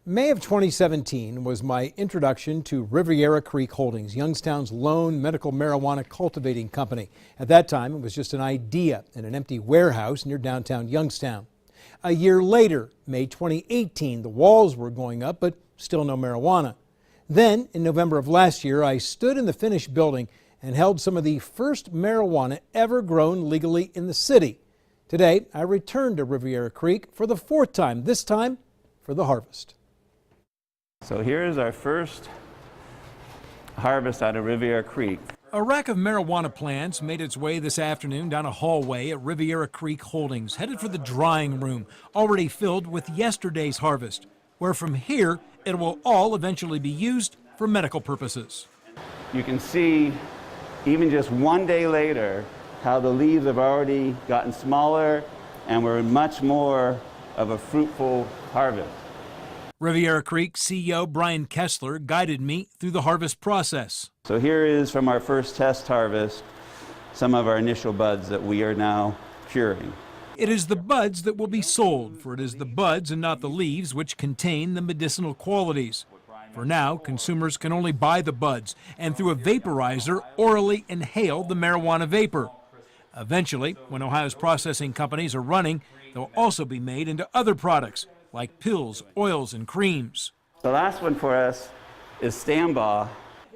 May of 2017 was my introduction to Riviera Creek Holdings, Youngstown's lone medical marijuana cultivating company. At that time, it was just an idea in an empty warehouse near downtown Youngstown. A year later, May 2018, the walls were going up, but still no marijuana. Then, in November of last year, I stood in the finished building and held some of the first marijuana ever grown legally in the city. Today, I returned to Riviera Creek for the fourth time, this time for the harvest. So here's our first harvest out of Riviera Creek. A rack of marijuana plants made its way this afternoon down a hallway at Riviera Creek Holdings, headed for the drying room, already filled with yesterday's harvest, where from here it will all eventually be used for medical purposes. You can see, even just one day later, how the leaves have already gotten smaller and we're in much more of a fruitful harvest. Riviera Creek CEO Brian Kessler guided me through the harvest process. So here is from our first test harvest, some of our initial buds that we are now curing. It is the buds that will be sold, for it is the buds and not the leaves which contain the medicinal qualities. For now, consumers can only buy the buds and through a vaporizer orally inhale the marijuana vapor. Eventually, when Ohio's processing companies are running, they'll also be made into other products like pills, oils, and creams. The last one for us is Stambaugh.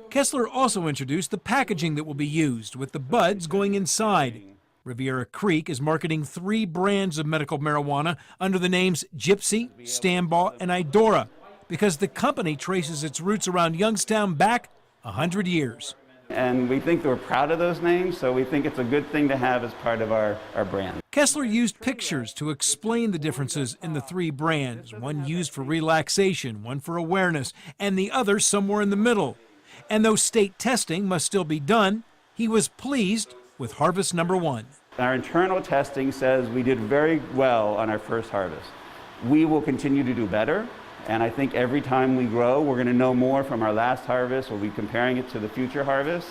Kessler also introduced the packaging that will be used, with the buds going inside. Riviera Creek is marketing 3 brands of medical marijuana under the names Gypsy, Stambaugh, and Idora, because the company traces its roots around Youngstown back 100 years. And we think that we're proud of those names, so we think it's a good thing to have as part of our brand. Kessler used pictures to explain the differences in the 3 brands, one used for relaxation, one for awareness, and the other somewhere in the middle. And though state testing must still be done, he was pleased with harvest number 1. Our internal testing says we did very well on our first harvest. We will continue to do better. And I think every time we grow, we're going to know more from our last harvest. We'll be comparing it to the future harvest.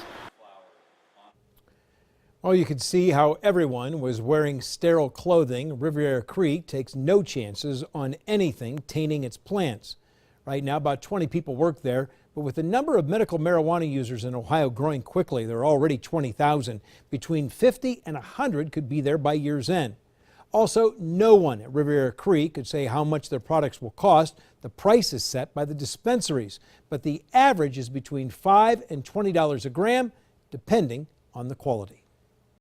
Well, you could see how everyone was wearing sterile clothing. Riviera Creek takes no chances on anything tainting its plants. Right now, about 20 people work there, but with the number of medical marijuana users in Ohio growing quickly, there are already 20,000. Between 50 and 100 could be there by year's end. Also, no one at Riviera Creek could say how much their products will cost. The price is set by the dispensaries, but the average is between $5 and $20 a gram, depending on the quality.